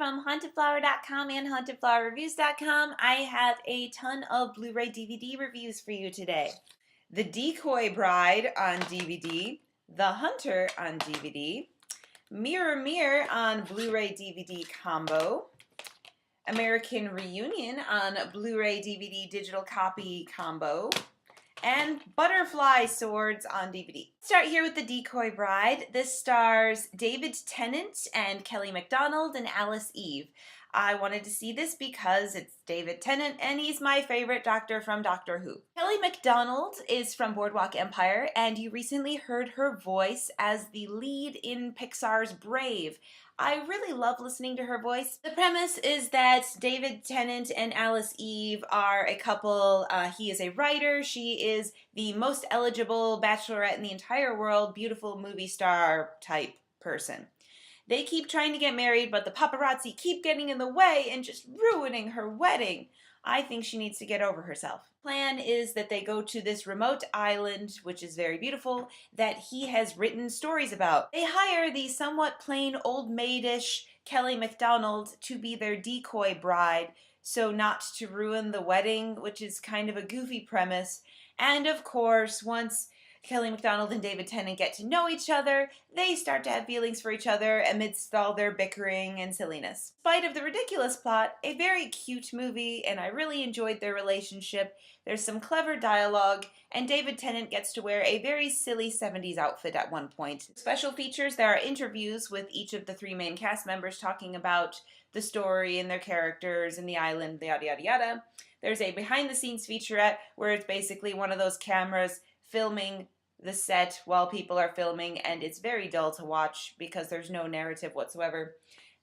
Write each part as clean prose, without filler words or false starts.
from hauntedflower.com and hauntedflowerreviews.com. I have a ton of Blu-ray DVD reviews for you today. The Decoy Bride on DVD, The Hunter on DVD, Mirror Mirror on Blu-ray DVD combo, American Reunion on Blu-ray DVD digital copy combo, and Butterfly Swords on DVD. Start here with The Decoy Bride. This stars David Tennant and Kelly MacDonald and Alice Eve. I wanted to see this because it's David Tennant and he's my favorite doctor from Doctor Who. Kelly MacDonald is from Boardwalk Empire and you recently heard her voice as the lead in Pixar's Brave. I really love listening to her voice. The premise is that David Tennant and Alice Eve are a couple. He is a writer. She is the most eligible bachelorette in the entire world, beautiful movie star type person. They keep trying to get married, but the paparazzi keep getting in the way and just ruining her wedding. I think she needs to get over herself. Plan is that they go to this remote island, which is very beautiful, that he has written stories about. They hire the somewhat plain old maidish Kelly MacDonald to be their decoy bride, so not to ruin the wedding, which is kind of a goofy premise. And of course, once Kelly MacDonald and David Tennant get to know each other, they start to have feelings for each other amidst all their bickering and silliness. In spite of the ridiculous plot, a very cute movie, and I really enjoyed their relationship. There's some clever dialogue, and David Tennant gets to wear a very silly 70s outfit at one point. Special features, there are interviews with each of the three main cast members talking about the story and their characters and the island, yada yada yada. There's a behind-the-scenes featurette where it's basically one of those cameras filming the set while people are filming, and it's very dull to watch because there's no narrative whatsoever.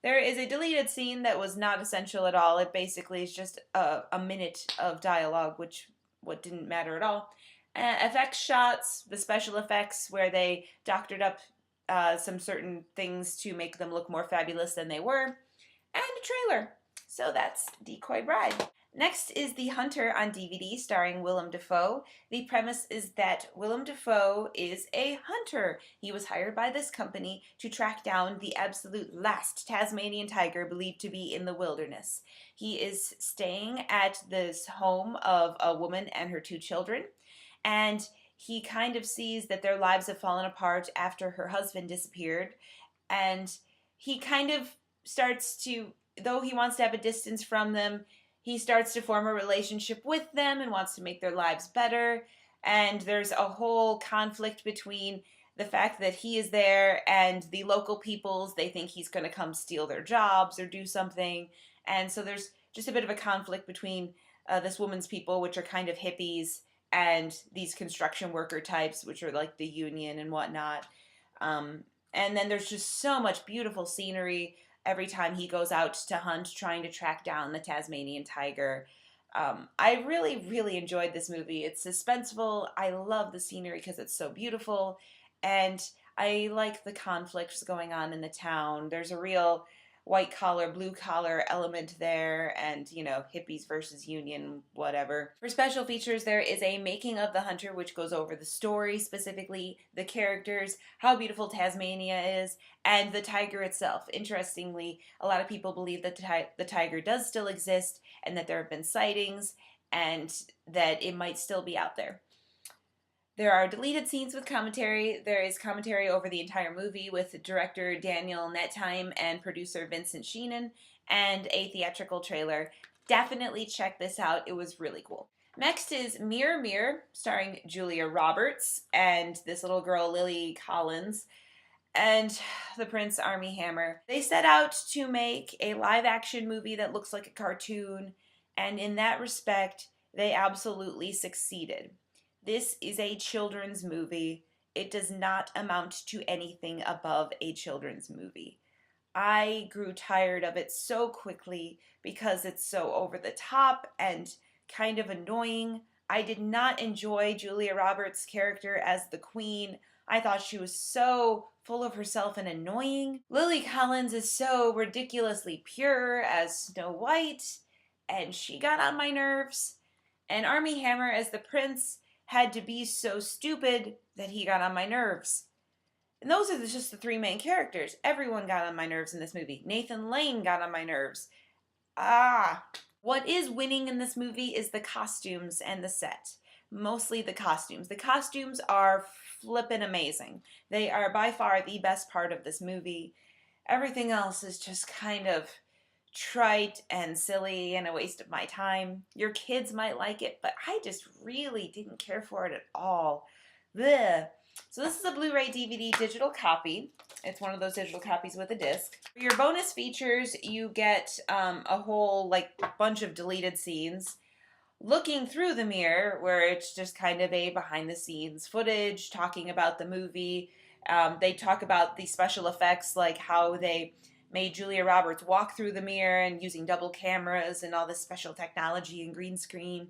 There is a deleted scene that was not essential at all. It basically is just a minute of dialogue, what didn't matter at all. Effects shots, the special effects where they doctored up some certain things to make them look more fabulous than they were, and a trailer. So that's Decoy Bride. Next is The Hunter on DVD starring Willem DaFoe. The premise is that Willem DaFoe is a hunter. He was hired by this company to track down the absolute last Tasmanian tiger believed to be in the wilderness. He is staying at this home of a woman and her two children, and he kind of sees that their lives have fallen apart after her husband disappeared, and he kind of starts to, though he wants to have a distance from them, he starts to form a relationship with them and wants to make their lives better. And there's a whole conflict between the fact that he is there and the local peoples. They think he's going to come steal their jobs or do something. And so there's just a bit of a conflict between this woman's people, which are kind of hippies, and these construction worker types, which are like the union and whatnot. And then there's just so much beautiful scenery every time he goes out to hunt, trying to track down the Tasmanian tiger. I really, really enjoyed this movie. It's suspenseful. I love the scenery because it's so beautiful. And I like the conflicts going on in the town. There's a real white collar, blue collar element there, and hippies versus union, whatever. For special features, there is a making of The Hunter, which goes over the story, specifically the characters, how beautiful Tasmania is, and the tiger itself. Interestingly, a lot of people believe that the tiger does still exist, and that there have been sightings, and that it might still be out there. There are deleted scenes with commentary. There is commentary over the entire movie with director Daniel Nettheim and producer Vincent Sheenan, and a theatrical trailer. Definitely check this out. It was really cool. Next is Mirror Mirror, starring Julia Roberts and this little girl Lily Collins and the Prince Armie Hammer. They set out to make a live-action movie that looks like a cartoon, and in that respect, they absolutely succeeded. This is a children's movie. It does not amount to anything above a children's movie. I grew tired of it so quickly because it's so over the top and kind of annoying. I did not enjoy Julia Roberts' character as the queen. I thought she was so full of herself and annoying. Lily Collins is so ridiculously pure as Snow White, and she got on my nerves. And Armie Hammer as the prince had to be so stupid that he got on my nerves. And those are just the three main characters. Everyone got on my nerves in this movie. Nathan Lane got on my nerves. What is winning in this movie is the costumes and the set. Mostly the costumes. The costumes are flippin' amazing. They are by far the best part of this movie. Everything else is just kind of trite and silly and a waste of my time. Your kids might like it, but I just really didn't care for it at all. Blech. So this is a Blu-ray DVD digital copy. It's one of those digital copies with a disc. For your bonus features, you get a whole bunch of deleted scenes. Looking Through the Mirror, where it's just kind of a behind-the-scenes footage talking about the movie. They talk about the special effects, like how they made Julia Roberts walk through the mirror and using double cameras and all this special technology and green screen.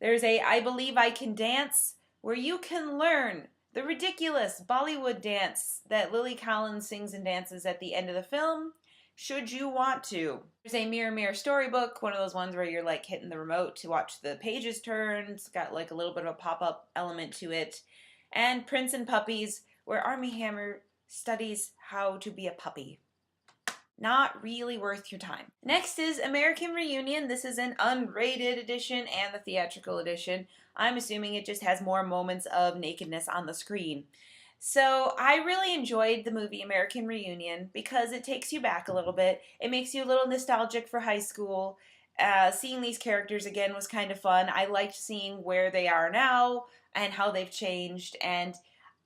There's a I Believe I Can Dance, where you can learn the ridiculous Bollywood dance that Lily Collins sings and dances at the end of the film, should you want to. There's a Mirror Mirror storybook, one of those ones where you're like hitting the remote to watch the pages turn. It's got like a little bit of a pop-up element to it. And Prince and Puppies, where Armie Hammer studies how to be a puppy. Not really worth your time. Next is American Reunion. This is an unrated edition and the theatrical edition. I'm assuming it just has more moments of nakedness on the screen. So I really enjoyed the movie American Reunion because it takes you back a little bit. It makes you a little nostalgic for high school. Seeing these characters again was kind of fun. I liked seeing where they are now and how they've changed, and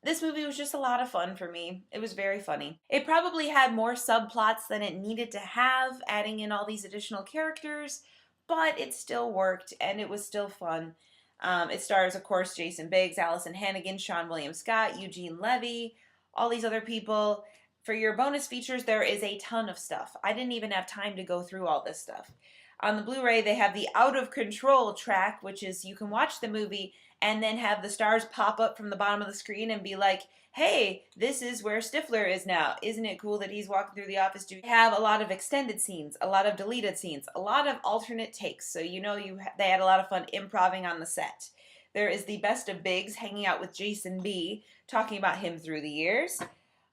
this movie was just a lot of fun for me. It was very funny. It probably had more subplots than it needed to have, adding in all these additional characters, but it still worked and it was still fun. It stars, of course, Jason Biggs, Alyson Hannigan, Seann William Scott, Eugene Levy, all these other people. For your bonus features, there is a ton of stuff. I didn't even have time to go through all this stuff. On the Blu-ray, they have the Out of Control track, which is you can watch the movie and then have the stars pop up from the bottom of the screen and be like, hey, this is where Stifler is now. Isn't it cool that he's walking through the office? You have a lot of extended scenes, a lot of deleted scenes, a lot of alternate takes. So you know they had a lot of fun improvising on the set. There is the Best of Biggs hanging out with Jason B, talking about him through the years.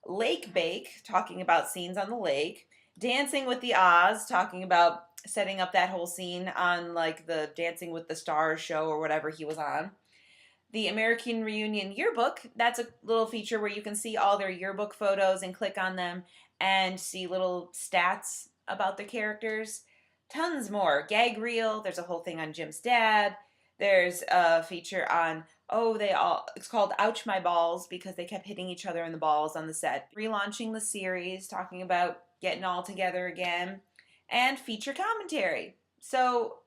Lake Bake, talking about scenes on the lake. Dancing with the Oz, talking about setting up that whole scene on like the Dancing with the Stars show or whatever he was on. The American Reunion Yearbook, that's a little feature where you can see all their yearbook photos and click on them and see little stats about the characters. Tons more. Gag reel, there's a whole thing on Jim's dad. There's a feature on, it's called Ouch My Balls because they kept hitting each other in the balls on the set. Relaunching the series, talking about getting all together again. And feature commentary. So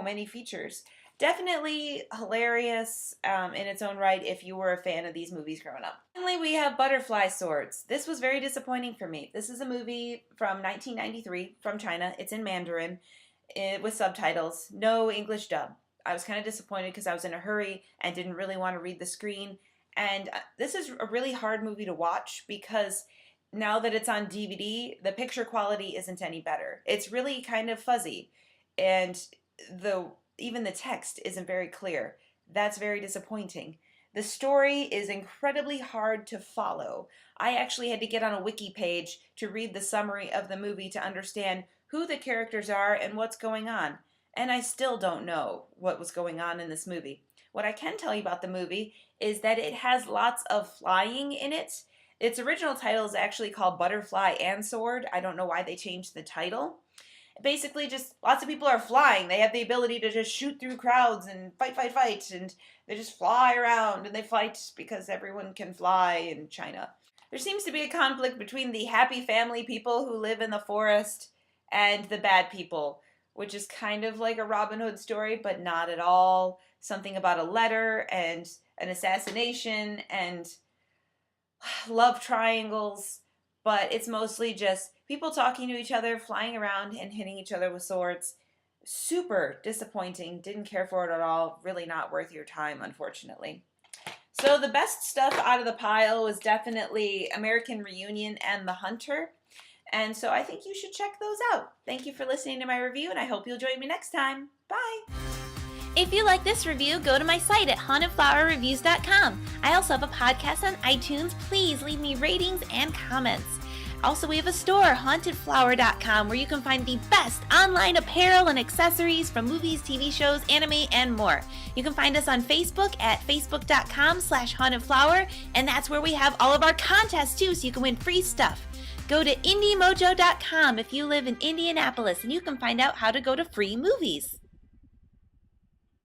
many features. Definitely hilarious in its own right if you were a fan of these movies growing up. Finally, we have Butterfly Swords. This was very disappointing for me. This is a movie from 1993 from China. It's in Mandarin with subtitles. No English dub. I was kind of disappointed because I was in a hurry and didn't really want to read the screen. And this is a really hard movie to watch because now that it's on DVD, the picture quality isn't any better. It's really kind of fuzzy. And even the text isn't very clear. That's very disappointing. The story is incredibly hard to follow. I actually had to get on a wiki page to read the summary of the movie to understand who the characters are and what's going on. And I still don't know what was going on in this movie. What I can tell you about the movie is that it has lots of flying in it. Its original title is actually called Butterfly and Sword. I don't know why they changed the title. Basically, just lots of people are flying. They have the ability to just shoot through crowds and fight, and they just fly around, and they fight because everyone can fly in China. There seems to be a conflict between the happy family people who live in the forest and the bad people, which is kind of like a Robin Hood story, but not at all. Something about a letter and an assassination and love triangles, but it's mostly just people talking to each other, flying around, and hitting each other with swords. Super disappointing. Didn't care for it at all. Really not worth your time, unfortunately. So the best stuff out of the pile was definitely American Reunion and The Hunter. And so I think you should check those out. Thank you for listening to my review, and I hope you'll join me next time. Bye! If you like this review, go to my site at hauntedflowerreviews.com. I also have a podcast on iTunes. Please leave me ratings and comments. Also, we have a store, hauntedflower.com, where you can find the best online apparel and accessories from movies, TV shows, anime, and more. You can find us on Facebook at facebook.com/hauntedflower, and that's where we have all of our contests too, so you can win free stuff. Go to indiemojo.com if you live in Indianapolis, and you can find out how to go to free movies.